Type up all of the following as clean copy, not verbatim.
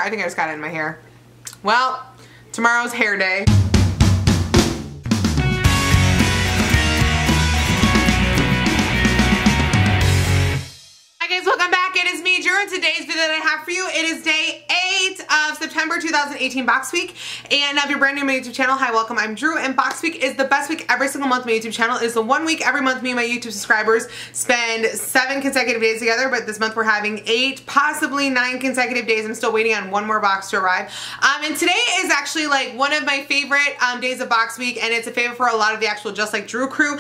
I think I just got it in my hair. Well, tomorrow's hair day. Hi guys, welcome back. It is me, Drew, and today's video that I have for you, it is day 8 of September 2018 Box Week. And if you're brand new to my YouTube channel, hi, welcome, I'm Drew, and Box Week is the best week every single month on my YouTube channel. It is the 1 week every month me and my YouTube subscribers spend 7 consecutive days together, but this month we're having 8, possibly 9 consecutive days. I'm still waiting on one more box to arrive. And today is actually like one of my favorite days of Box Week, and it's a favorite for a lot of the actual Just Like Drew crew.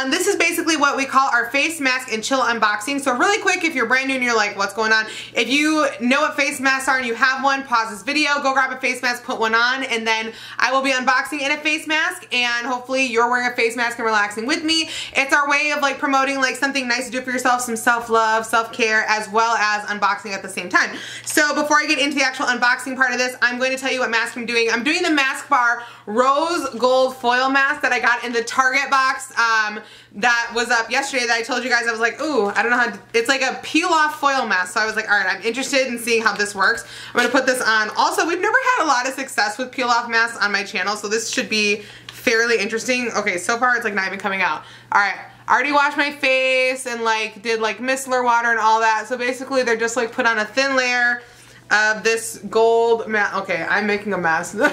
This is basically what we call our face mask and chill unboxing. So really quick, if you're brand new and you're like, what's going on? If you know what face masks are and you have one, pause this video, go grab a face mask, put one on, and then I will be unboxing in a face mask, and hopefully you're wearing a face mask and relaxing with me. It's our way of like promoting like something nice to do for yourself, some self-love, self-care, as well as unboxing at the same time. So before I get into the actual unboxing part of this, I'm going to tell you what mask I'm doing. I'm doing the Mask Bar Rose Gold Foil Mask that I got in the Target box that was up yesterday that I told you guys. I was like, ooh, I don't know how to, it's like a peel off foil mask. So I was like, all right, I'm interested in seeing how this works. I'm gonna put this on. Also, we've never had a lot of success with peel off masks on my channel, so this should be fairly interesting. Okay, so far it's like not even coming out. All right, I already washed my face and like did like micellar water and all that. So basically they're just like put on a thin layer of this gold mask. Okay, I'm making a mess. I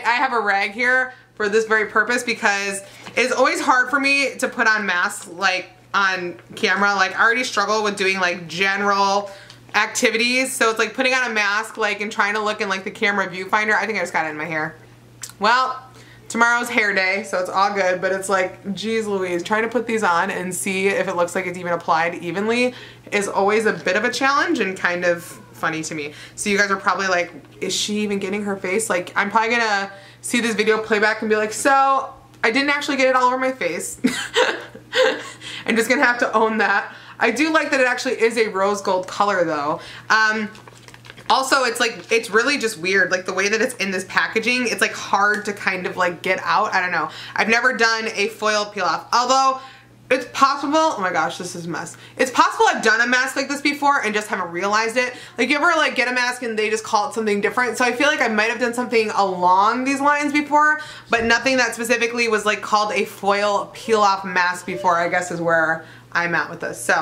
have a rag here for this very purpose because it's always hard for me to put on masks like on camera. Like I already struggle with doing like general activities, so it's like putting on a mask like and trying to look in like the camera viewfinder. I think I just got it in my hair. Well, tomorrow's hair day, so it's all good, but it's like, geez Louise, trying to put these on and see if it looks like it's even applied evenly is always a bit of a challenge and kind of funny to me. So you guys are probably like, is she even getting her face? Like, I'm probably gonna see this video playback and be like, so I didn't actually get it all over my face. I'm just gonna have to own that. I do like that it actually is a rose gold color though. Also, it's like, it's really just weird, like the way that it's in this packaging, it's like hard to kind of like get out. I don't know. I've never done a foil peel off, although it's possible. Oh my gosh, this is a mess. It's possible I've done a mask like this before and just haven't realized it. Like you ever like get a mask and they just call it something different? So I feel like I might have done something along these lines before, but nothing that specifically was like called a foil peel off mask before, I guess is where I'm at with this. So,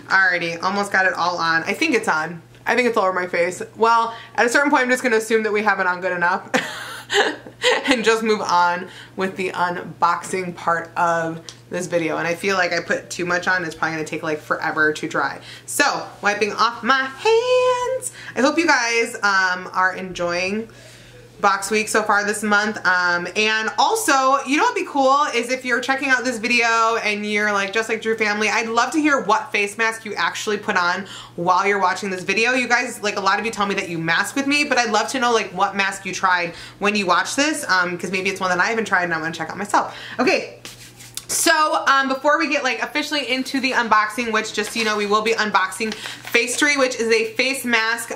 alrighty, almost got it all on. I think it's on. I think it's all over my face. Well, at a certain point, I'm just going to assume that we have it on good enough and just move on with the unboxing part of this video. And I feel like I put too much on. It's probably going to take like forever to dry. So, wiping off my hands. I hope you guys are enjoying Box Week so far this month. And also, you know what'd be cool is if you're checking out this video and you're like Just Like Drew family, I'd love to hear what face mask you actually put on while you're watching this video. You guys, like a lot of you tell me that you mask with me, but I'd love to know like what mask you tried when you watch this, because maybe it's one that I haven't tried and I want to check out myself. Okay. So, before we get like officially into the unboxing, which just so you know, we will be unboxing Facetory, which is a face mask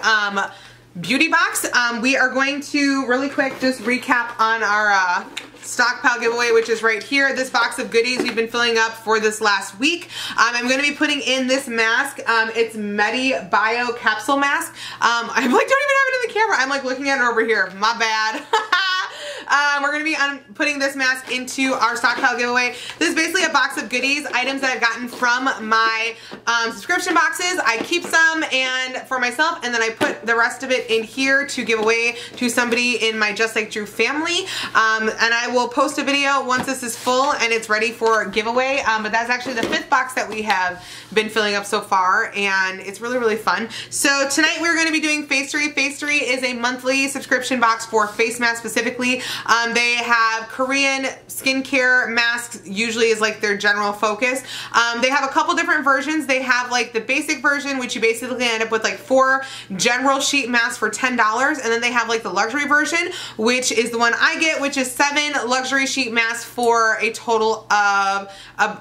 beauty box. We are going to really quick just recap on our stockpile giveaway, which is right here. This box of goodies we've been filling up for this last week. I'm going to be putting in this mask. It's Medi Bio Capsule Mask. I like don't even have it in the camera. I'm like looking at it over here. My bad. We're going to be putting this mask into our stockpile giveaway. This is basically a box of goodies, items that I've gotten from my subscription boxes. I keep some and for myself, and then I put the rest of it in here to give away to somebody in my Just Like Drew family. And I will post a video once this is full and it's ready for giveaway. But that's actually the 5th box that we have been filling up so far, and it's really, really fun. So tonight we're going to be doing Facetory. Facetory is a monthly subscription box for face masks specifically. They have Korean skincare masks, usually is like their general focus. They have a couple different versions. They have like the basic version, which you basically end up with like 4 general sheet masks for $10. And then they have like the luxury version, which is the one I get, which is 7 luxury sheet masks for a total of,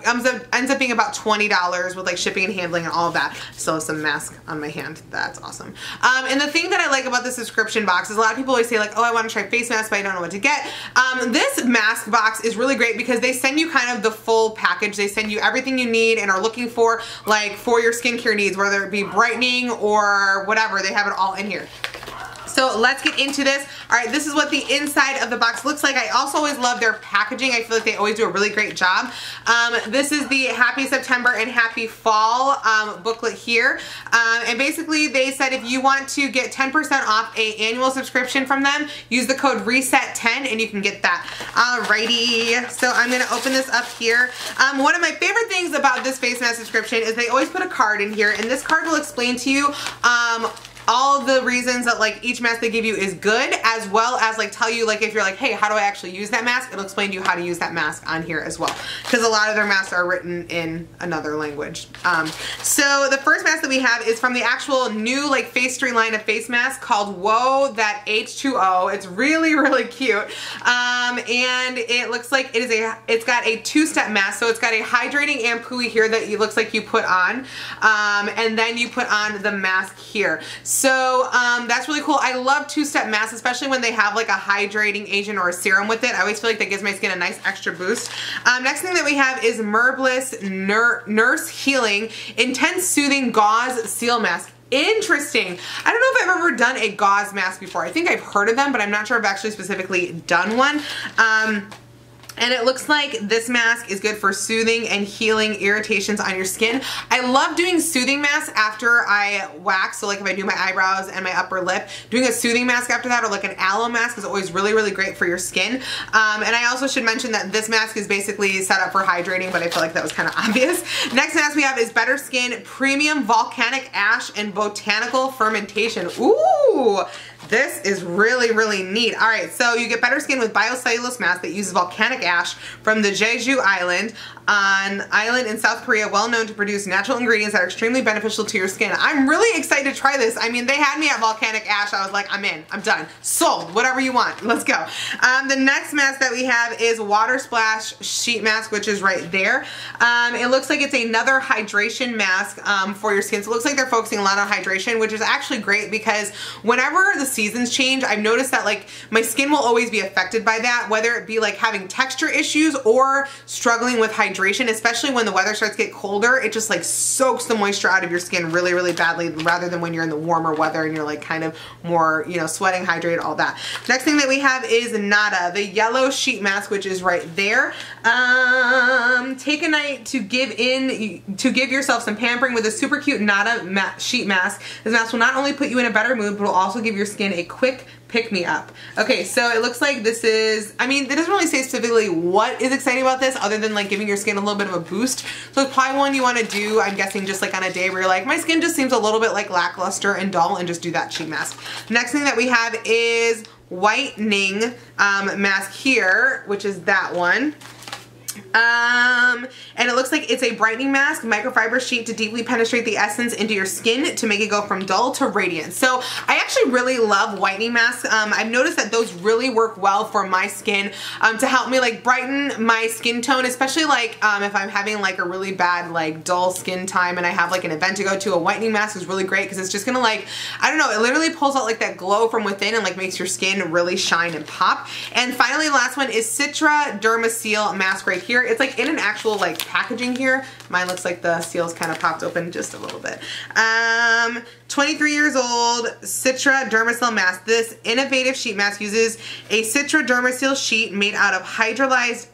ends up being about $20 with like shipping and handling and all of that. Still have some mask on my hand. That's awesome. And the thing that I like about the subscription box is a lot of people always say like, oh, I want to try face masks, but I don't know what to get. This mask box is really great because they send you kind of the full package. They send you everything you need and are looking for, like, for your skincare needs, whether it be brightening or whatever. They have it all in here. So let's get into this. All right, this is what the inside of the box looks like. I also always love their packaging. I feel like they always do a really great job. This is the Happy September and Happy Fall booklet here. And basically they said if you want to get 10% off a annual subscription from them, use the code RESET10 and you can get that. Alrighty, so I'm gonna open this up here. One of my favorite things about this face mask subscription is they always put a card in here, and this card will explain to you all the reasons that like each mask they give you is good, as well as like tell you like if you're like, hey, how do I actually use that mask? It'll explain to you how to use that mask on here as well, because a lot of their masks are written in another language. So the first mask that we have is from the actual new like Facetory line of face masks called Whoa That H2O. It's really, really cute. And it looks like it's got a two-step mask. So it's got a hydrating ampouille here that it looks like you put on, and then you put on the mask here. So that's really cool. I love two-step masks, especially when they have like a hydrating agent or a serum with it. I always feel like that gives my skin a nice extra boost. Next thing that we have is Merbliss Nurse Healing Intense Soothing Gauze Seal Mask. Interesting. I don't know if I've ever done a gauze mask before. I think I've heard of them, but I'm not sure I've actually specifically done one. And it looks like this mask is good for soothing and healing irritations on your skin. I love doing soothing masks after I wax. So like if I do my eyebrows and my upper lip, doing a soothing mask after that, or like an aloe mask, is always really, really great for your skin. And I also should mention that this mask is basically set up for hydrating, but I feel like that was kind of obvious. Next mask we have is Better Skin Premium Volcanic Ash and Botanical Fermentation. Ooh! This is really, really neat. All right, so you get better skin with biocellulose mask that uses volcanic ash from the Jeju Island, an island in South Korea, well known to produce natural ingredients that are extremely beneficial to your skin. I'm really excited to try this. I mean, they had me at volcanic ash. I was like, I'm in, I'm done, sold, whatever you want, let's go. The next mask that we have is Water Splash Sheet Mask, which is right there. It looks like it's another hydration mask for your skin. So it looks like they're focusing a lot on hydration, which is actually great because whenever the seasons change, I've noticed that like my skin will always be affected by that, whether it be like having texture issues or struggling with hydration, especially when the weather starts to get colder. It just like soaks the moisture out of your skin really, really badly, rather than when you're in the warmer weather and you're like kind of more, you know, sweating, hydrated, all that. Next thing that we have is Nada, the yellow sheet mask, which is right there. Take a night to give yourself some pampering with a super cute Nada sheet mask. This mask will not only put you in a better mood, but will also give your skin a quick pick-me-up. Okay, so it looks like this is, I mean, it doesn't really say specifically what is exciting about this other than like giving your skin a little bit of a boost. So it's probably one you want to do, I'm guessing, just like on a day where you're like, my skin just seems a little bit like lackluster and dull, and just do that sheet mask. Next thing that we have is whitening mask here, which is that one. And it looks like it's a brightening mask, microfiber sheet to deeply penetrate the essence into your skin to make it go from dull to radiant. So I actually really love whitening masks. I've noticed that those really work well for my skin to help me like brighten my skin tone, especially like if I'm having like a really bad like dull skin time and I have like an event to go to. A whitening mask is really great because it's just gonna like, I don't know, it literally pulls out like that glow from within and like makes your skin really shine and pop. And finally, the last one is Citra Dermaseal mask right here. It's like in an actual like packaging here. Mine looks like the seal's kind of popped open just a little bit. 23 years old, Citra Dermaseal mask. This innovative sheet mask uses a Citra Dermaseal sheet made out of hydrolyzed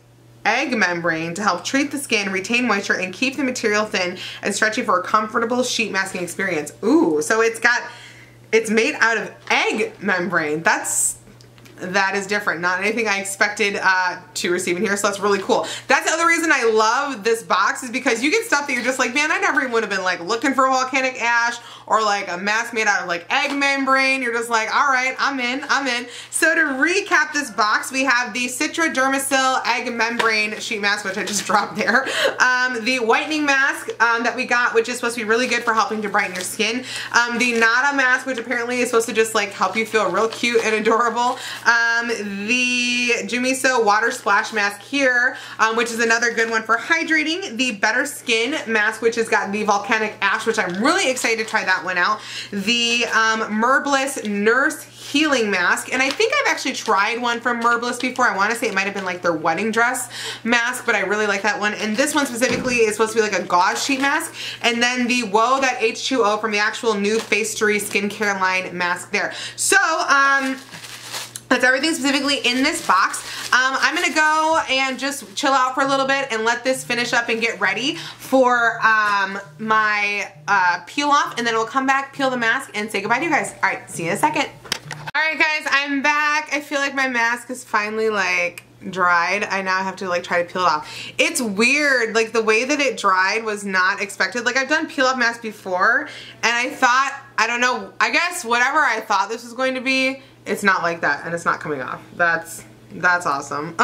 egg membrane to help treat the skin, retain moisture, and keep the material thin and stretchy for a comfortable sheet masking experience. Ooh, so it's made out of egg membrane. That is different. Not anything I expected to receive in here, so that's really cool. That's the other reason I love this box, is because you get stuff that you're just like, man, I never even would have been like looking for volcanic ash or like a mask made out of like egg membrane. You're just like, all right, I'm in. So to recap this box, we have the Citra Dermaseal egg membrane sheet mask, which I just dropped there. The whitening mask that we got, which is supposed to be really good for helping to brighten your skin. The Nada mask, which apparently is supposed to just like help you feel real cute and adorable. the Jumiso Water Splash Mask here, which is another good one for hydrating. The Better Skin Mask, which has got the Volcanic Ash, which I'm really excited to try that one out. The Merbliss Nurse Healing Mask, and I think I've actually tried one from Merbliss before. I want to say it might have been like their wedding dress mask, but I really like that one. And this one specifically is supposed to be like a gauze sheet mask. And then the Whoa That H2O from the actual new Facetory skincare line mask there. So, that's everything specifically in this box. I'm gonna go and just chill out for a little bit and let this finish up and get ready for my peel off, and then we'll come back, peel the mask, and say goodbye to you guys. All right, see you in a second. All right, guys, I'm back. I feel like my mask is finally like dried. I now have to like try to peel it off. It's weird, like the way that it dried was not expected. Like I've done peel off masks before, and I thought, I don't know, I guess whatever I thought this was going to be, it's not like that, and it's not coming off. That's awesome.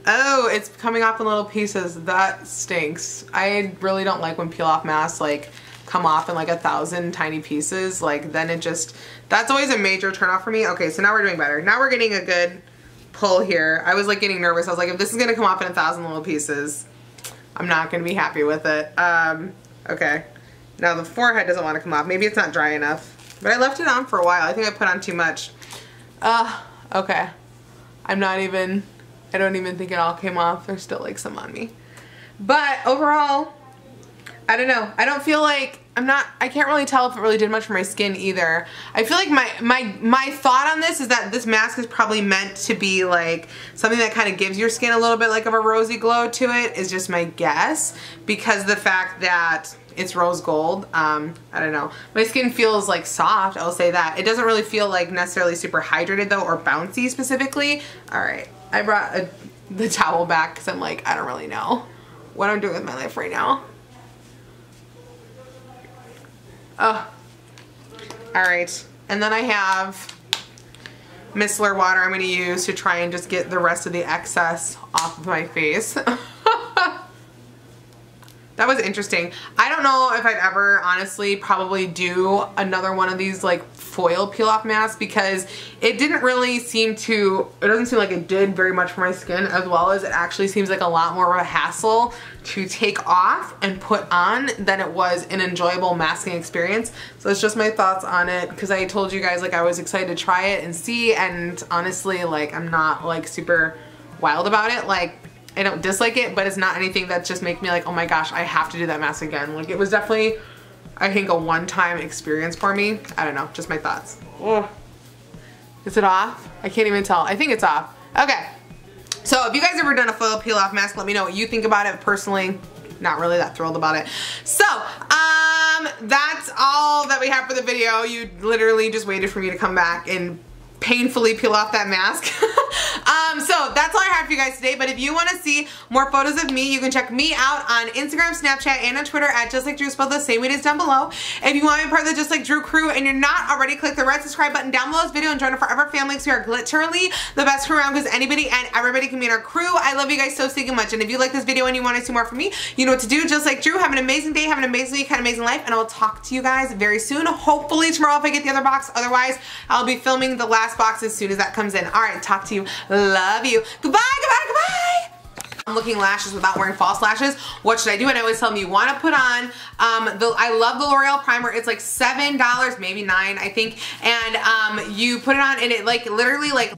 Oh, it's coming off in little pieces. That stinks. I really don't like when peel off masks like come off in like 1,000 tiny pieces. Like then it just, that's always a major turn off for me. Okay, so now we're doing better. Now we're getting a good pull here. I was like getting nervous. I was like, if this is gonna come off in 1,000 little pieces, I'm not gonna be happy with it. Okay. Now the forehead doesn't want to come off. Maybe it's not dry enough. But I left it on for a while. I think I put on too much. Okay. I don't even think it all came off. There's still like some on me. But overall, I don't know. I don't feel like, I can't really tell if it really did much for my skin either. I feel like my thought on this is that this mask is probably meant to be like something that kind of gives your skin a little bit like of a rosy glow to it, is just my guess, because the fact that it's rose gold. I don't know. My skin feels like soft, I'll say that. It doesn't really feel like necessarily super hydrated though, or bouncy specifically. All right, I brought the towel back because I'm like, I don't really know what I'm doing with my life right now. Oh, all right. And then I have micellar water I'm gonna use to try and just get the rest of the excess off of my face. That was interesting. I don't know if I'd ever honestly probably do another one of these like foil peel off masks, because it didn't really seem to, it doesn't seem like it did very much for my skin, as well as it actually seems like a lot more of a hassle to take off and put on than it was an enjoyable masking experience. So it's just my thoughts on it, because I told you guys like I was excited to try it and see, and honestly like I'm not like super wild about it. Like I don't dislike it, but it's not anything that just makes me like, oh my gosh, I have to do that mask again. Like it was definitely, I think, a one-time experience for me. I don't know, just my thoughts. Ugh. Is it off? I can't even tell. I think it's off. Okay. So if you guys ever done a foil peel off mask, let me know what you think about it. Personally, not really that thrilled about it. So, that's all that we have for the video. You literally just waited for me to come back and painfully peel off that mask. So that's all I have for you guys today. But if you want to see more photos of me, you can check me out on Instagram, Snapchat, and on Twitter at Justlikedrew, spelled the same way it is down below. If you want to be part of the Just Like Drew crew and you're not already, click the red subscribe button down below this video and join our forever family, because we are literally the best crew around, because anybody and everybody can be in our crew. I love you guys so stinking much. And if you like this video and you want to see more from me, you know what to do. Just like Drew, have an amazing day, have an amazing week, have an amazing life, and I will talk to you guys very soon. Hopefully tomorrow if I get the other box. Otherwise, I'll be filming the last box as soon as that comes in. All right, talk to you. Love you. Goodbye, goodbye, goodbye. I'm looking lashes without wearing false lashes. What should I do? And I always tell them you want to put on, I love the L'Oreal primer. It's like $7, maybe $9, I think. And you put it on and it like literally like